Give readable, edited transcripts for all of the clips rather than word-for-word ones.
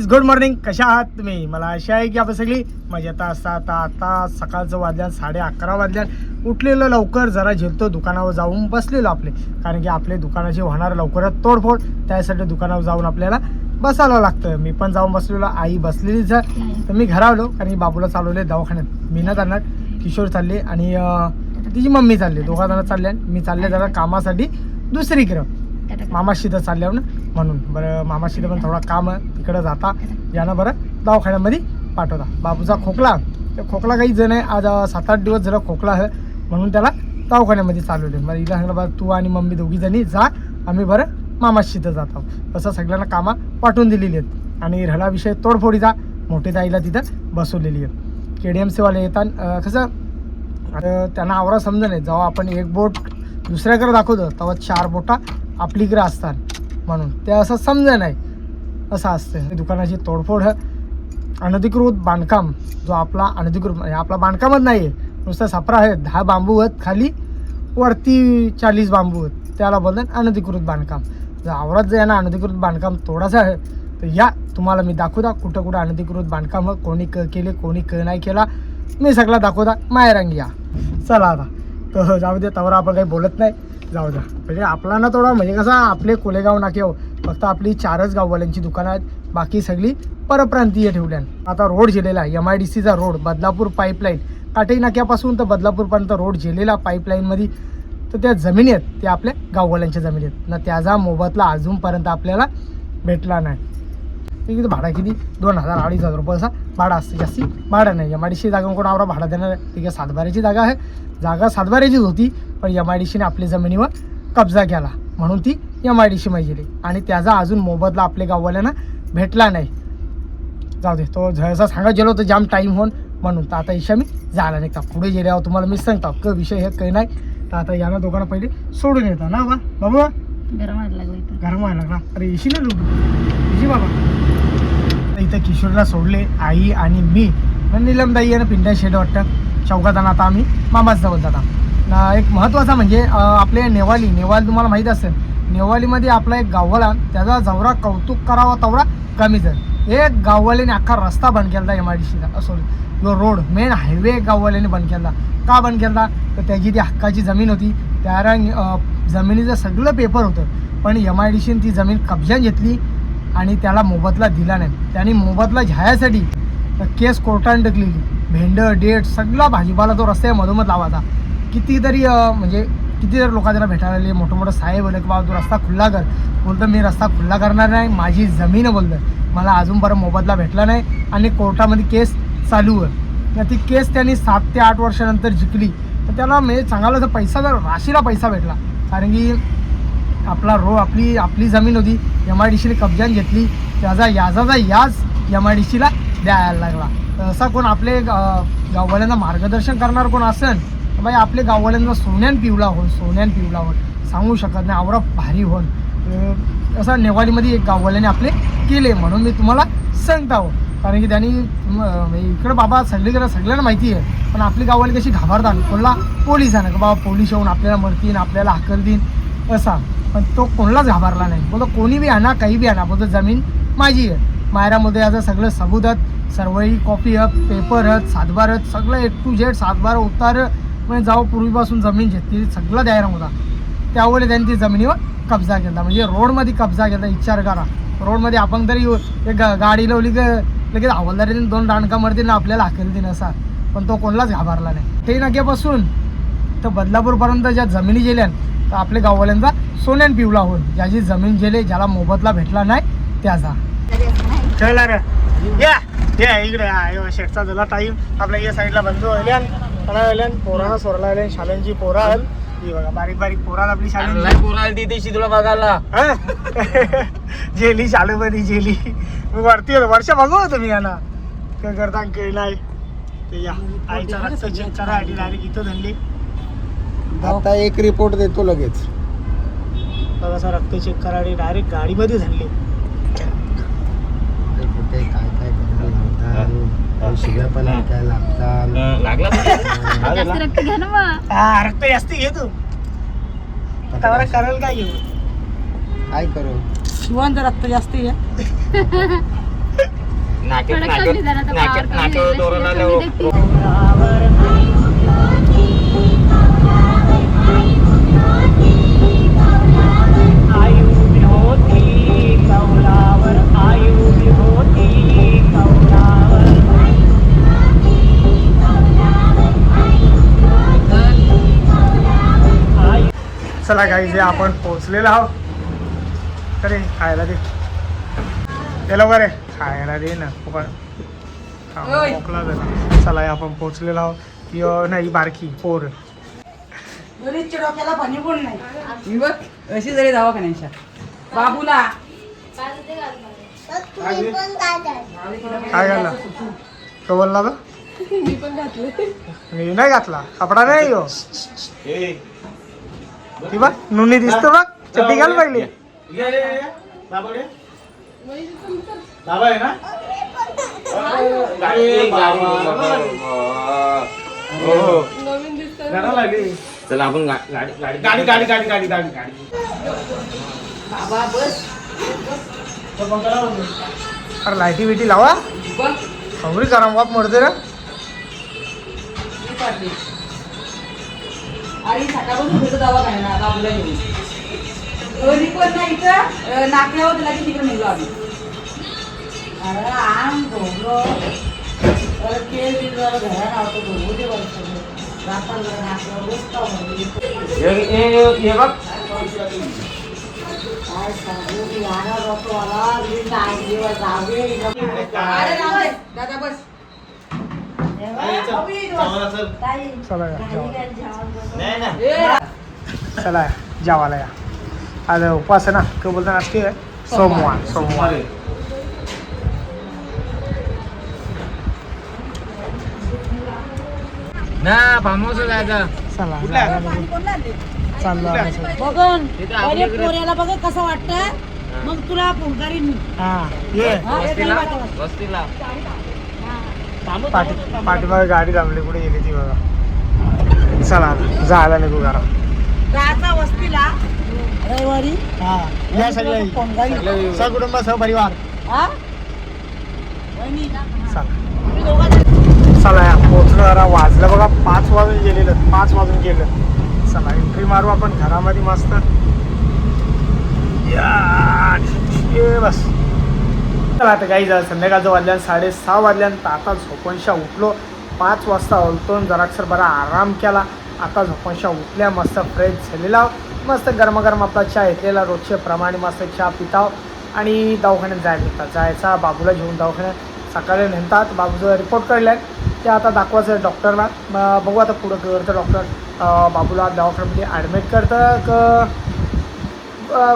Guys good morning. कशा आहात तुम्ही? मला आशा आहे की आपण सगळी मजेत असतात. आता सकाळचं वाजल्यात 11:30 वाजल्यात. उठलेलं लवकर, जरा झेलतो दुकानावर जाऊन बसलेलो आपले, कारण की आपले दुकानाची होणार लवकरात तोडफोड. त्यासाठी दुकानावर जाऊन आपल्याला बसायला लागतं. मी पण जाऊन बसलेलो, आई बसलेलीच आहे. तर मी घरा आलो कारण की बाबूला चालवले दवाखान्यात. मी ना जाणार, किशोर चालले आणि तिची मम्मी चालली, दोघा जण चालले. मी चालले जरा कामासाठी दुसरीकडं मामाशीचं चालल्यावर ना, म्हणून बरं मामाशीचं पण थोडा काम आहे तिकडं जाता यानं बरं दवाखान्यामध्ये पाठवता. बाबूचा खोकला, त्या खोकला काही जण आहे आज 7-8 दिवस जरा खोकला आहे, म्हणून त्याला दवाखान्यामध्ये चालवले. बरं हिला सांगलं बरं तू आणि मम्मी दोघी जणी जा, आम्ही बरं मामाशीचं जात आहोत. तसं सगळ्यांना कामं पाठवून दिलेली आहेत. आणि राहिला विषय तोडफोडीचा, मोठी ताईला तिथं बसवलेली आहे. KDMCवाले येतात. कसं आता त्यांना आवरा समजा नाही, जेव्हा आपण एक बोट दुसऱ्याकडे दाखवतो तेव्हा 4 बोटा आपलीकडे असतात, म्हणून ते असं समजा नाही, असं असतं. दुकानाची तोडफोड, अनधिकृत बांधकाम, जो आपला अनधिकृत म्हणजे आपला बांधकामच नाही आहे, नुसतं सापरा आहे. 10 बांबू आहेत खाली, वरती 40 बांबू आहेत, त्याला बोलतात अनधिकृत बांधकाम. जर आवरात जर यांना अनधिकृत बांधकाम तोडायचं आहे तर या तुम्हाला मी दाखवता कुठं कुठं अनधिकृत बांधकाम कोणी केले कोणी नाही केला, मी सगळा दाखवता. माहेरांगी या चला. आता तर जाऊ दे, तवर आपण काही बोलत नाही, जाऊ द्या. म्हणजे आपला ना थोडा म्हणजे कसं आपले कोलेगाव नाक्यावर फक्त आपली 4च गाववाल्यांची दुकानं आहेत, बाकी सगळी परप्रांतीय ठेवल्या. आता रोड झेलेला आहे, MIDCचा रोड, बदलापूर पाईपलाईन, काटेई नाक्यापासून तर बदलापूरपर्यंत रोड झेलेला पाईपलाईनमध्ये. तर त्या जमिनी आहेत त्या आपल्या गाववाल्यांच्या जमिनी आहेत ना, त्याचा मोबदला अजूनपर्यंत आपल्याला भेटला नाही. किती भाडा, किती 2,000-2,500 रुपये असा भाडा असते, जास्ती भाडं नाही. MIDC जागा कोण आवडा भाडा देणार आहे? ठीक आहे, सातबाऱ्याची जागा आहे, जागा सातबाऱ्याचीच होती, पण MIDCने आपल्या जमिनीवर कब्जा केला म्हणून ती MIDC मध्ये गेली आणि त्याचा अजून मोबदला आपल्या गाववाल्यांना भेटला नाही. जाऊ दे, तो जसा सांगा गेलो तर जाम टाईम होऊन, म्हणून तर आता इशा मी जायला नाही का पुढे गेल्यावर तुम्हाला मी सांगतो क विषय हे काही नाही. तर आता यानं दोघांना पहिले सोडून येतात ना. बाबा गरम व्हायला लागला, गरम व्हायला लागला. अरे येशी ना लुटू जी बाबा. इथं किशोरला सोडले, आई आणि मी, नीलमदाई आणि पिंट्या शेड वाटतं चौघाताना. आता आम्ही मामाच जवळ जाता. एक महत्त्वाचा म्हणजे आपले नेवाली तुम्हाला माहीत असेल, नेवालीमध्ये आपला एक गाववाला, त्याचा जेवढा कौतुक करावा तेवढा कमीच आहे. एक गाववाल्याने अख्खा रस्ता बंद केला MIDCचा, सॉरी जो रोड मेन हायवे गाववाल्याने बंद केला. का बंद केला? तर त्याची ती हक्काची जमीन होती, त्या जमिनीचं सगळं पेपर होतं, पण MIDCने ती जमीन कब्जात घेतली आणि त्याला मोबदला दिला नाही. त्याने मोबदला घ्यायसाठी केस कोर्टाने टाकलेली, भेंड डेट सगळा भाजीपाला तो रस्त्या मधोमध लावायचा. कितीतरी म्हणजे कितीतरी लोक त्याला भेटायला आले, मोठं साहेब बोलले की बाबा तू रस्ता खुल्ला कर. बोलतं मी रस्ता खुल्ला करणार नाही, माझी जमीन बोलतं, मला अजूनपर्यंत मोबदला भेटला नाही आणि कोर्टामध्ये केस चालू आहे. ती केस त्यांनी 7 ते 8 वर्षानंतर जिंकली. तर त्याला म्हणजे चांगला जर पैसा, जर राशीला पैसा भेटला, कारण की आपला आपली जमीन होती, MIDCने कब्जात घेतली, त्याचा याज MIDCला द्यायला लागला. तर असा कोण आपले गाववाल्यांना मार्गदर्शन करणार कोण असेल तर बाई आपले गाववाल्यांना सोन्यान पिवला होऊन सांगू शकत नाही, आवरा भारी होऊन. असं नेवालीमध्ये एक गाववाल्याने आपले केले, म्हणून मी तुम्हाला सांगता हो. कारण की त्यांनी इकडं बाबा सगळ्यांना माहिती आहे, पण आपली गाववाली कशी घाबरतात कोणला पोलिसांना, की बाबा पोलीस येऊन आपल्याला मरतील, आपल्याला हाकल देईन असा. पण तो कोणालाच घाबरला नाही, बोलतो कोणी बी आणा, काही बी आणा, बोलतो जमीन माझी आहे. मायरामध्ये याचं सगळं सबूत आहेत, सर्वही कॉपी आहेत, पेपर आहेत, सातबार आहेत, सगळं A to Z 7-12 उतार म्हणजे जाऊ पूर्वीपासून जमीन घेतली सगळं द्यायला होता. त्यावेळेला त्यांनी ती जमिनीवर कब्जा केला, म्हणजे रोडमध्ये कब्जा केला. विचार करा, रोडमध्ये आपण तरी एक गाडी लावली की लगेच हवालदारीने 2 दांडका मरतील ना, आपल्याला हाकेल देईन असा. पण तो कोणालाच घाबरला नाही. ते नाक्यापासून तर बदलापूरपर्यंत ज्या जमिनी गेल्या तर आपल्या गाववाल्यांचा सोन्यान पिवला होऊन, ज्याची जमीन गेले, ज्याला मोबदला भेटला नाही त्याचा. चला रे या इकडे शेटचा झाला टाईम. आपल्या या साईडला बंधू आल्यान पोराला सोरला आल्या, शाळांची पोरं आहेत ही बघा, बारीक बारीक पोराला आपली शाळेची पोराला तिथे तुला बघायला जेली शाळेमध्ये जेली वरती वर्ष बघू तुम्ही यांना काय करता काही नाही. ते या आईचा रक्त चेक करायसाठी डायरेक्ट इथं धरली. आता एक रिपोर्ट देतो लगेच. बघा रक्त चेक करायसाठी डायरेक्ट गाडीमध्ये धरली. शिव्या पण काय लागतात. रक्त जास्ती घे तू, करेल काय घेऊ, काय करू शिवंत रक्त जास्ती आहे. चला काही जे आपण पोहोचलेलो आहोत. अरे खायला दे त्याला बरे खायला दे ना मोकला झाला. चला आपण पोहोचलेलो आहोत की नाही बारकी पोर डोक्याला पाणी कोण नाही बघ अशी जरी दवाखान्याच्या बाबूला काय घालला तो बोलला ना मी नाही घातला कपडा नाही हो ती बघ नुनी दिसतो बघ चड्डी घाल पाहिजे चला आपण गाडी गाडी गाडी गाडी गाडी गाडी बाबा बस अरे लाईटी बिटी लावा खबरी करा बाप मरते ना आणि सकाळपासून भेटू दवाखान्याला बाबूला घेऊन दोन्ही पण नाही इथं नाकल्यावर त्याला की तिकडे निघलो आम्ही अरे आम ढोबलो अरे केल बिल जरा घरा नव्हतो ढोबू दे वर्ष रात्र जरा नाकल्यावर बसता हे बघ काय सांगू की यारा जातो आला मी काय दिवस जावे अरे राम रे दादा बस चला जेवायला या आज उपवास आहे ना काय बोलताना आज आहे सोमवार सोमवार ना फार्महाऊस जायचं चला चाललो बघन पहिले पोऱ्याला बघ कसं वाटतं मग तुला फोन करीन मी हा ये वस्तीला पाठीमागे गाडी थांबली कुठे गेली ती बघा चला जायला निघू घरा जायचा वस्तीला रविवारी हा या सगळे सकुटुंब सहपरिवार हा चला चला या पोचलो जरा वाजलं बघा 5 वाजून गेलेलं 5 वाजून गेलं चला एंट्री मारू आपण घरामध्ये मस्त ये बस चला आता काही झालं संध्याकाळचं वाजल्यान 6:30 वाजल्यानंतर आता झोपणशा उठलो 5 वाजता उलतो जराक्षर बरा आराम केला आता झोपणशा उठल्या मस्त फ्रेश झालेला मस्त गरमागरम आपला चहा घेतलेला रोजच्या प्रमाणे मस्त चहा पिताव आणि दवाखान्यात जायचा बाबूला घेऊन दवाखान्यात सकाळी नेमतात बाबूचं रिपोर्ट काढलाय ते आता दाखवायचं डॉक्टरला बघू आता पुढं करतं डॉक्टर बाबूला दवाखान्यामध्ये ॲडमिट करतं क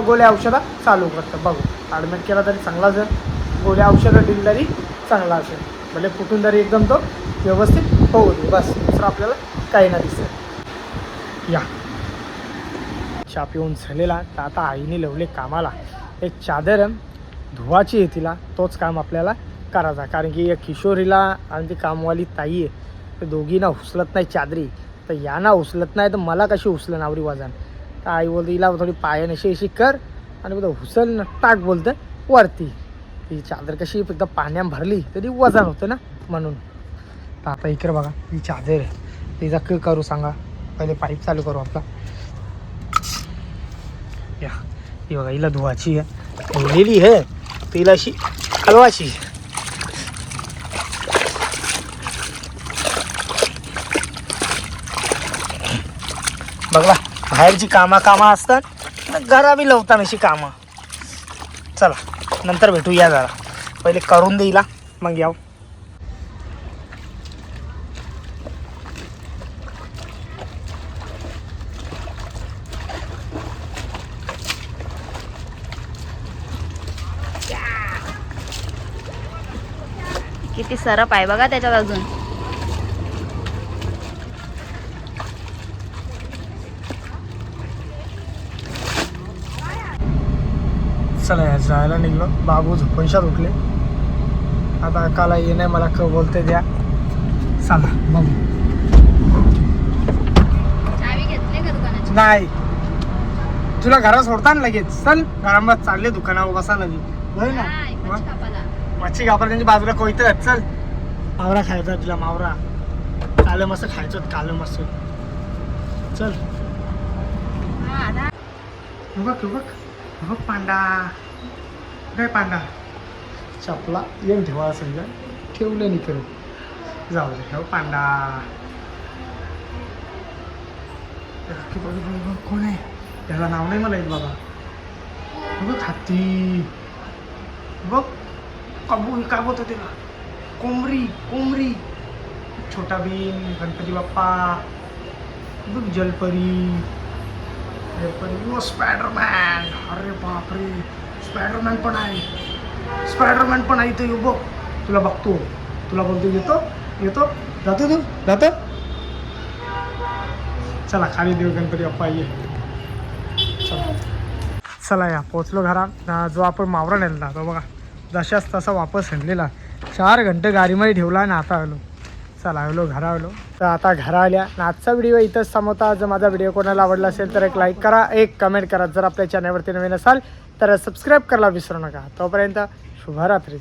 गोळ्या औषधं चालू करतं बघू ॲडमिट केला तरी चांगलाच आहे गोळ्या औषधं दिली तरी चांगला असेल भले कुठून तरी एकदम तो व्यवस्थित होऊ दे बस दुसरं आपल्याला काही नाही दिसत या चहा पिऊन झालेला तर आता आईने लावले कामाला एक चादर धुवाची आहे तिला तोच काम आपल्याला करायचा कारण की एक किशोरीला आणि ती कामवाली ताई आहे ते दोघींना उचलत नाही चादरी तर यांना उचलत नाही तर मला कशी उचलं नावरी वजन तर आई बोलते हिला थोडी पायाने अशी कर आणि बोलतं हुसल न टाक बोलतं वरती ही चादर कशी एकदा पाण्यात भरली तरी वजन होतं ना म्हणून तर आता इकडे बघा ही चादर आहे तिचा क करू सांगा पहिले पाईप चालू करू आपला या ही बघा हिला धुवाची आहे धुवलेली आहे तिला अशी हलवाची बघला बाहेरची कामं असतात घरा बी लवतात अशी कामं चला नंतर भेटू या जरा पहिले करून देईला मग याव किती सरप आहे बघा त्याच्यात अजून चला या जायला निघलो बाबू झोपणशात उठले आता काला ये नाही मला क बोलते द्या चला बघू चावी घेतली का दुकानाची नाही तुला घरात सोडता ना लगेच चल घरामध्ये चालले दुकानावर बसा लगे होय ना नाही, मग? कापाला. मच्छी कापड त्यांच्या बाजूला कोयतं चल मावरा खायचा तुला मावरा कालं मस्त खायचं कालं मस्त चल हे बघ पांडा काय पांडा चपला येऊन ठेवा समजा ठेवलं नाही करत जाऊ दे ठेव पांडा कोण आहे त्याला नाव नाही मला येत बाबा बघ हत्ती बघ कबूल काय बोलतो त्याला कोंबरी छोटा भीम गणपती बाप्पा बघ जलपरी व स्पायडरमॅन अरे बापरे स्पायडरमॅन पण आहे इथं बघ तुला बघतो तुला बोलतो येतो जातो चला खाली देव गणपती बाप्पा ये चला या पोचलो घरात जो आपण मावरा नेला तो बघा जशाच तसा वापस आणलेला 4 घंटे गाडीमध्ये ठेवला आणि आता आलो चला घरा आलो तर आता घरा आल्या आणि आजचा व्हिडिओ इथंच थांबवता जर माझा व्हिडिओ कोणाला आवडला असेल तर एक लाईक करा एक कमेंट करा जर आपल्या चॅनलवरती नवीन असाल तर सबस्क्राईब करायला विसरू नका तोपर्यंत शुभरात्री